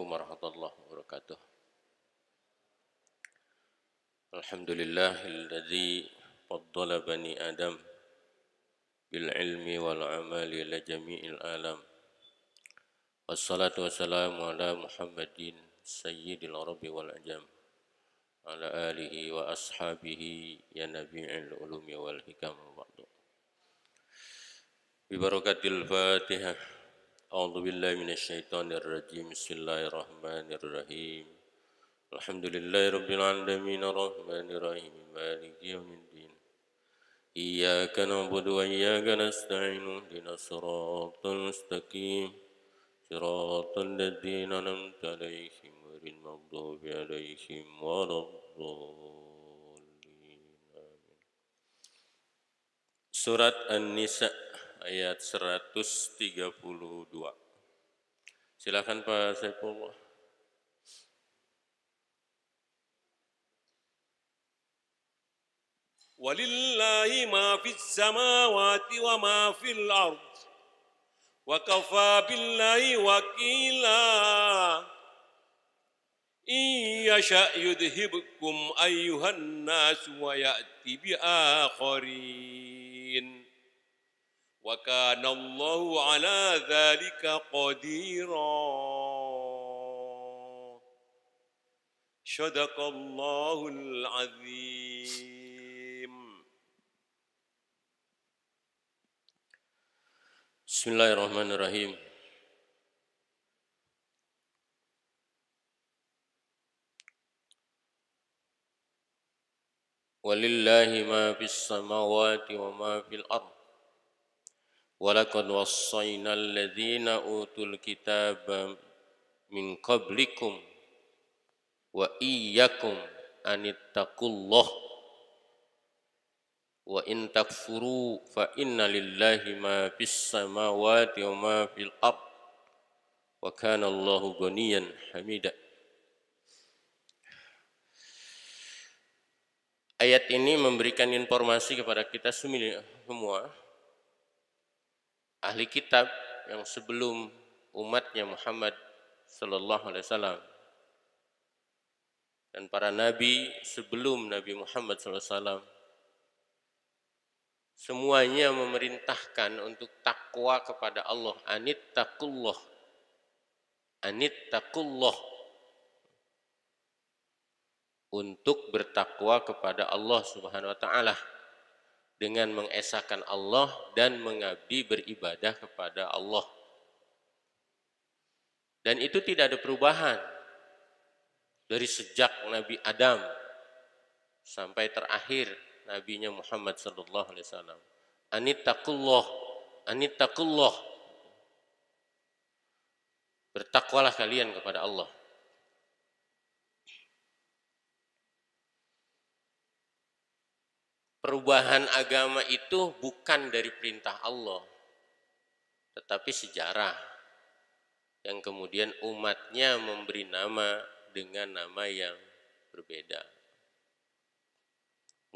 Assalamualaikum warahmatullahi wabarakatuh. Alhamdulillahilladzi faddala bani Adam bil ilmi wal amali la jami'il alam. Wassalatu wassalamu ala Muhammadin sayyidil arabi wal ajam. Ala alihi wa ashabihi ya nabi'il ulumi wal hikam wa ba'du. Bi barakatil Fatihah. A'udzu billahi minasyaitonir rajim. Bismillahirrahmanirrahim. Alhamdulillahi rabbil alamin arrahmanir rahim maliki yaumiddin. Iyyaka na'budu wa iyyaka nasta'in ihdinas siratal mustaqim. Siratal ladzina an'amta 'alaihim ghairil maghdubi 'alaihim waladdallin. Amin. Surat An-Nisa ayat 132. Silakan Pak Saifullah. Walillahi ma fis samawati wa ma fil ard wa kafa billahi wakila in yasha yudhibkum ayyuhan nas wa ya'ti bi akharin wa kana Allahu ala dhalika qadira. Shadaqallahul azim. Bismillahirrahmanirrahim. Walillahi ma fis samawati wa ma fil ard. Walaqad wassayna alladhina utul kitaba min qablikum wa iyyakum anittaqullah. Wa in takfuru fa inna lillahi ma fis samawati wa ma fil ard. Wa kana Allahu ghaniyan hamida. Ayat ini memberikan informasi kepada kita semua ahli kitab yang sebelum umatnya Muhammad sallallahu alaihi wasallam dan para nabi sebelum Nabi Muhammad sallallahu alaihi wasallam, semuanya memerintahkan untuk takwa kepada Allah. Anittaqullah. Anittaqullah. Untuk bertakwa kepada Allah Subhanahu wa taala dengan mengesahkan Allah dan mengabdi beribadah kepada Allah. Dan itu tidak ada perubahan dari sejak Nabi Adam sampai terakhir nabinya Muhammad sallallahu alaihi wasallam. Anittaqullah, anittaqullah. Bertakwalah kalian kepada Allah. Perubahan agama itu bukan dari perintah Allah, tetapi sejarah yang kemudian umatnya memberi nama dengan nama yang berbeda.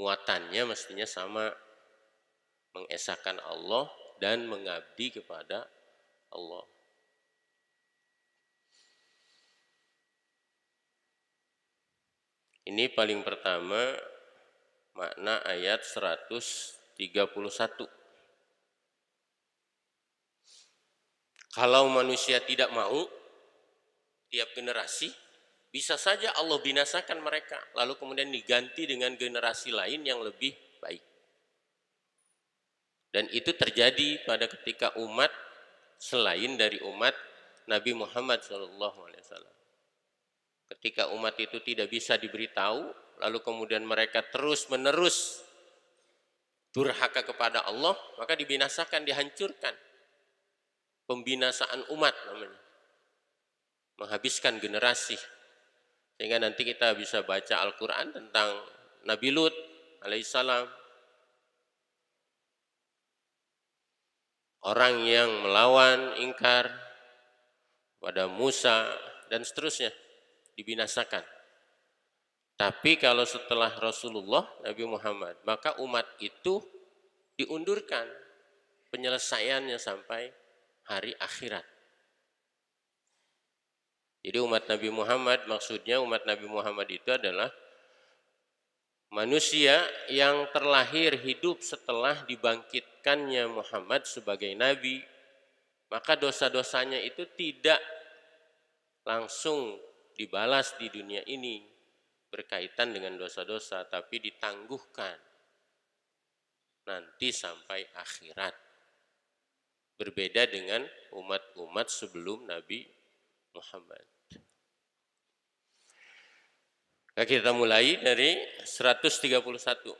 Muatannya mestinya sama, mengesahkan Allah dan mengabdi kepada Allah. Ini paling pertama makna ayat 131. Kalau manusia tidak mau, tiap generasi, bisa saja Allah binasakan mereka, lalu kemudian diganti dengan generasi lain yang lebih baik. Dan itu terjadi pada ketika umat selain dari umat Nabi Muhammad SAW. Ketika umat itu tidak bisa diberitahu, lalu kemudian mereka terus-menerus durhaka kepada Allah, maka dibinasakan, dihancurkan. Pembinasaan umat namanya. Menghabiskan generasi. Sehingga nanti kita bisa baca Al-Quran tentang Nabi Lut alaihissalam. Orang yang melawan, ingkar pada Musa dan seterusnya. Dibinasakan. Tapi kalau setelah Rasulullah Nabi Muhammad, maka umat itu diundurkan penyelesaiannya sampai hari akhirat. Jadi umat Nabi Muhammad, maksudnya umat Nabi Muhammad itu adalah manusia yang terlahir hidup setelah dibangkitkannya Muhammad sebagai Nabi. Maka dosa-dosanya itu tidak langsung dibalas di dunia ini berkaitan dengan dosa-dosa, tapi ditangguhkan nanti sampai akhirat. Berbeda dengan umat-umat sebelum Nabi Muhammad. Nah, kita mulai dari 131.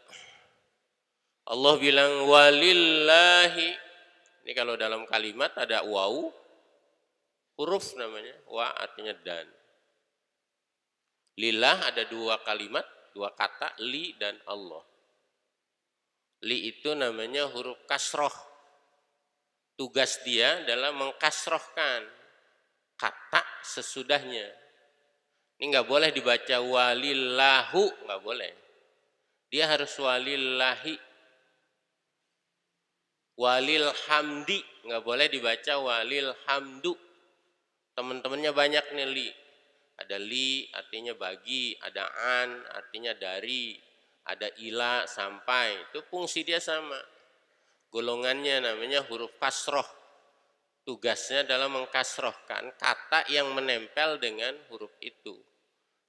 Allah bilang walillahi. Ini kalau dalam kalimat ada waw, huruf namanya, wa artinya dan. Lillah ada dua kalimat, dua kata, li dan Allah. Li itu namanya huruf kasroh. Tugas dia adalah mengkasrohkan kata sesudahnya. Ini nggak boleh dibaca walillahu, nggak boleh. Dia harus walillahi. Walil hamdi, nggak boleh dibaca walil hamdu. Teman-temannya banyak nih li. Ada li artinya bagi, ada an artinya dari, ada ila sampai. Itu fungsi dia sama. Golongannya namanya huruf kasroh. Tugasnya adalah mengkasrohkan kata yang menempel dengan huruf itu.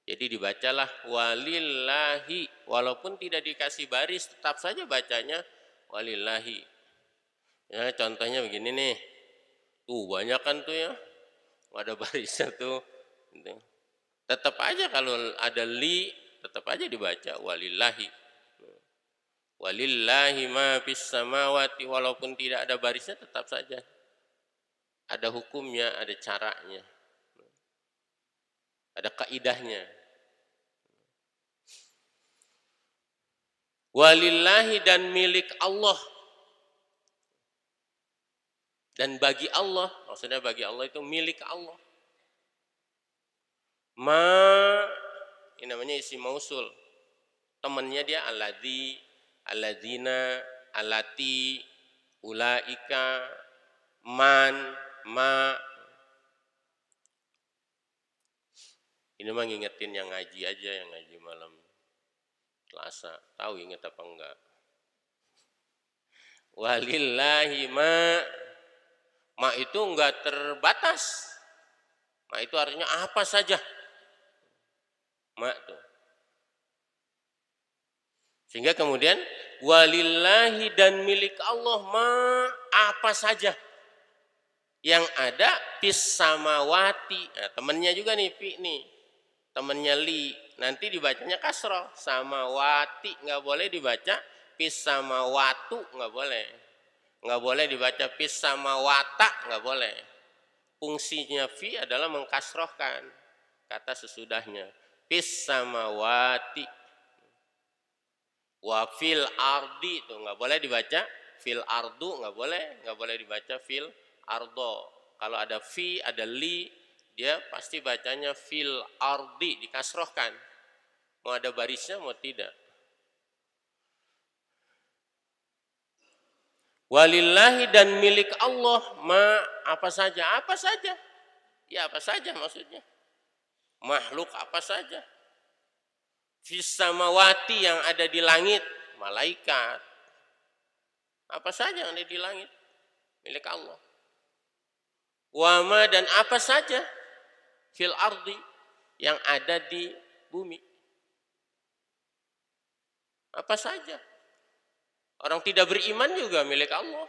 Jadi dibacalah walillahi. Walaupun tidak dikasih baris, tetap saja bacanya walillahi. Ya, contohnya begini nih. Tuh banyak kan tuh ya. Ada barisnya tuh. Tetap aja kalau ada li, tetap aja dibaca walillahi. Walillahi ma fis samawati, walaupun tidak ada barisnya tetap saja. Ada hukumnya, ada caranya. Ada kaidahnya. Walillahi dan milik Allah. Dan bagi Allah, maksudnya bagi Allah itu milik Allah. Ma, ini namanya isim mausul. Temannya dia alladzi, alladzina, allati, ulaika, man, ma. Ini mah ngingetin yang ngaji aja, yang ngaji malam Selasa. Tahu inget apa enggak? Walillahi ma itu enggak terbatas. Ma itu artinya apa saja. Ma tuh. Sehingga kemudian walillahi dan milik Allah ma apa saja yang ada fis samawati. Nah, temennya juga nih fi nih. Temennya li. Nanti dibacanya kasroh. Samawati nggak boleh dibaca fis samawatu, nggak boleh. Nggak boleh dibaca fis samawata, nggak boleh. Fungsinya fi adalah mengkasrohkan kata sesudahnya. Fis samawati. Wa fil ardi itu nggak boleh dibaca fil ardu, nggak boleh dibaca fil ardo. Kalau ada fi, ada li, dia pasti bacanya fil ardi, dikasrohkan. Mau ada barisnya, mau tidak. Walillahi dan milik Allah ma apa saja. Ya apa saja maksudnya. Makhluk apa saja. Fis samawati yang ada di langit, malaikat. Apa saja yang ada di langit, milik Allah. Wama dan apa saja fil ardi yang ada di bumi. Apa saja. Orang tidak beriman juga milik Allah.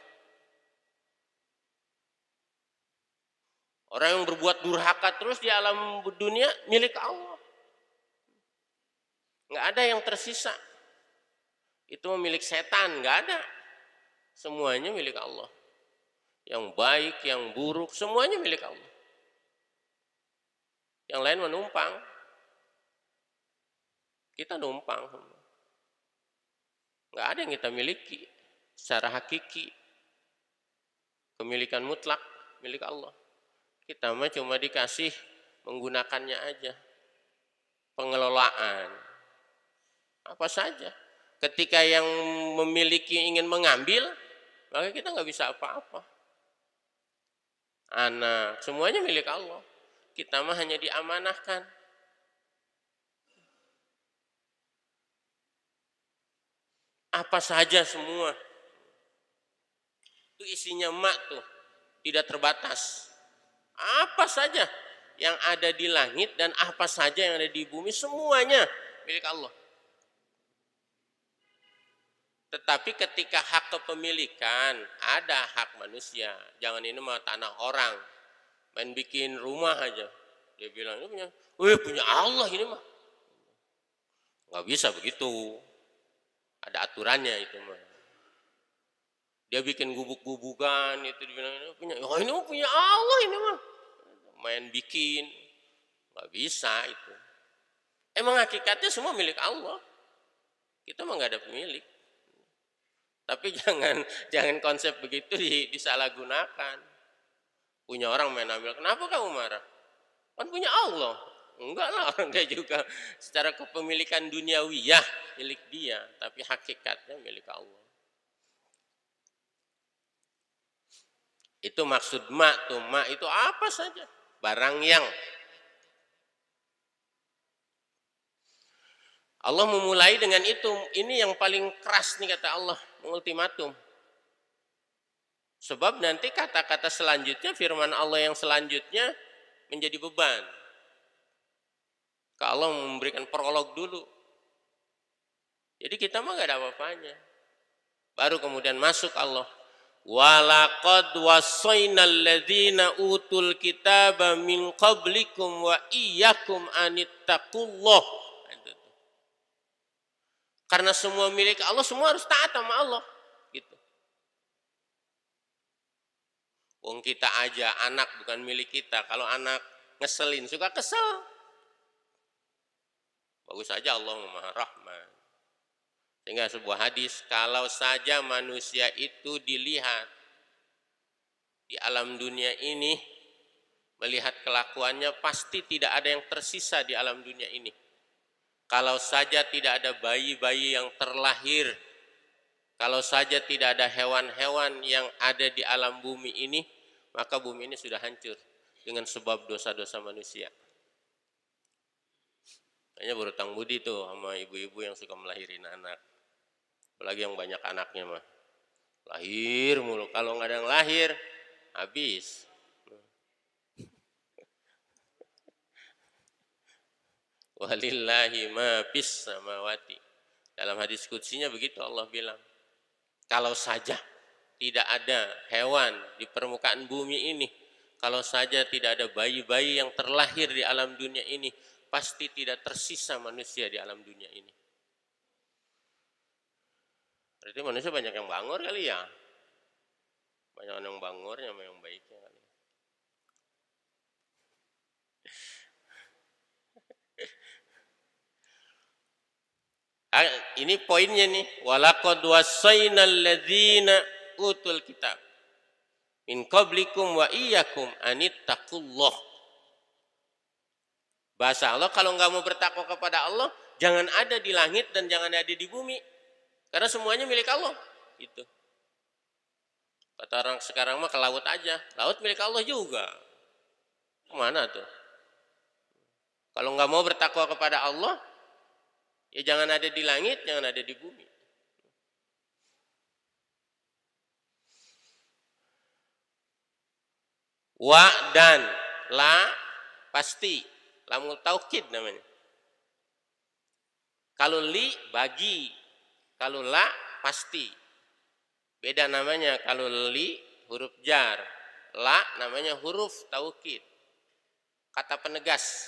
Orang yang berbuat durhaka terus di alam dunia milik Allah. Nggak ada yang tersisa. Itu milik setan, nggak ada. Semuanya milik Allah. Yang baik, yang buruk, semuanya milik Allah. Yang lain menumpang. Kita numpang. Nggak ada yang kita miliki secara hakiki. Kemilikan mutlak milik Allah. Kita mah cuma dikasih menggunakannya aja. Pengelolaan. Apa saja. Ketika yang memiliki ingin mengambil, maka kita nggak bisa apa-apa. Anak, semuanya milik Allah. kita mah hanya diamanahkan. Apa saja semua. Itu isinya emak tuh, tidak terbatas. Apa saja yang ada di langit dan apa saja yang ada di bumi, semuanya milik Allah. Tetapi ketika hak kepemilikan, ada hak manusia. Jangan ini mah tanah orang, main bikin rumah aja. Dia bilang, ini punya Allah ini mah. Nggak bisa begitu. Ada aturannya itu mah. Dia bikin gubuk-gubukan, itu dibilang, ini punya Allah ini mah. Main bikin, nggak bisa itu. Emang hakikatnya semua milik Allah. Kita mah nggak ada pemilik. Tapi jangan konsep begitu disalahgunakan. Punya orang main ambil, kenapa kamu marah? Kan punya Allah. Enggak lah, orang kayak juga secara kepemilikan duniawiyah milik dia, tapi hakikatnya milik Allah. Itu maksud mak tuh, mak itu apa saja, barang yang Allah memulai dengan itu. Ini yang paling keras nih kata Allah, mengultimatum. Sebab nanti kata-kata selanjutnya, firman Allah yang selanjutnya menjadi beban. Kalau Allah memberikan prolog dulu. Jadi kita mah gak ada apa-apanya. Baru kemudian masuk Allah. Walaqad wasainal ladzina utul kitaba min qablikum wa iyyakum anittaqullah. Karena semua milik Allah, semua harus taat sama Allah. Gitu. Wong kita aja, anak bukan milik kita. Kalau anak ngeselin, suka kesel. Bagus saja Allah Maha Rahman. Sehingga sebuah hadis, kalau saja manusia itu dilihat di alam dunia ini, melihat kelakuannya, pasti tidak ada yang tersisa di alam dunia ini. Kalau saja tidak ada bayi-bayi yang terlahir, kalau saja tidak ada hewan-hewan yang ada di alam bumi ini, maka bumi ini sudah hancur dengan sebab dosa-dosa manusia. Hanya berutang budi tuh sama ibu-ibu yang suka melahirin anak. Apalagi yang banyak anaknya mah. Lahir mulu, kalau nggak ada yang lahir, habis. Walillahi ma fis samawati. Dalam hadis qudsinya begitu Allah bilang. Kalau saja tidak ada hewan di permukaan bumi ini, kalau saja tidak ada bayi-bayi yang terlahir di alam dunia ini, pasti tidak tersisa manusia di alam dunia ini. Berarti manusia banyak yang bangor kali ya. Banyak yang bangornya sama yang baiknya kali. Ini poinnya nih, walaqad wasainal ladzina utul kitab min qablikum wa iyyakum anittaqullah. Bahasa Allah, kalau nggak mau bertakwa kepada Allah, jangan ada di langit dan jangan ada di bumi, karena semuanya milik Allah. Itu. Kata orang sekarang mah ke laut aja, laut milik Allah juga. Kemana tuh? Kalau nggak mau bertakwa kepada Allah, ya jangan ada di langit, jangan ada di bumi. Wa dan la pasti, lamul taukid namanya. Kalau li bagi, kalau la pasti. Beda namanya, kalau li huruf jar, la namanya huruf taukid. Kata penegas.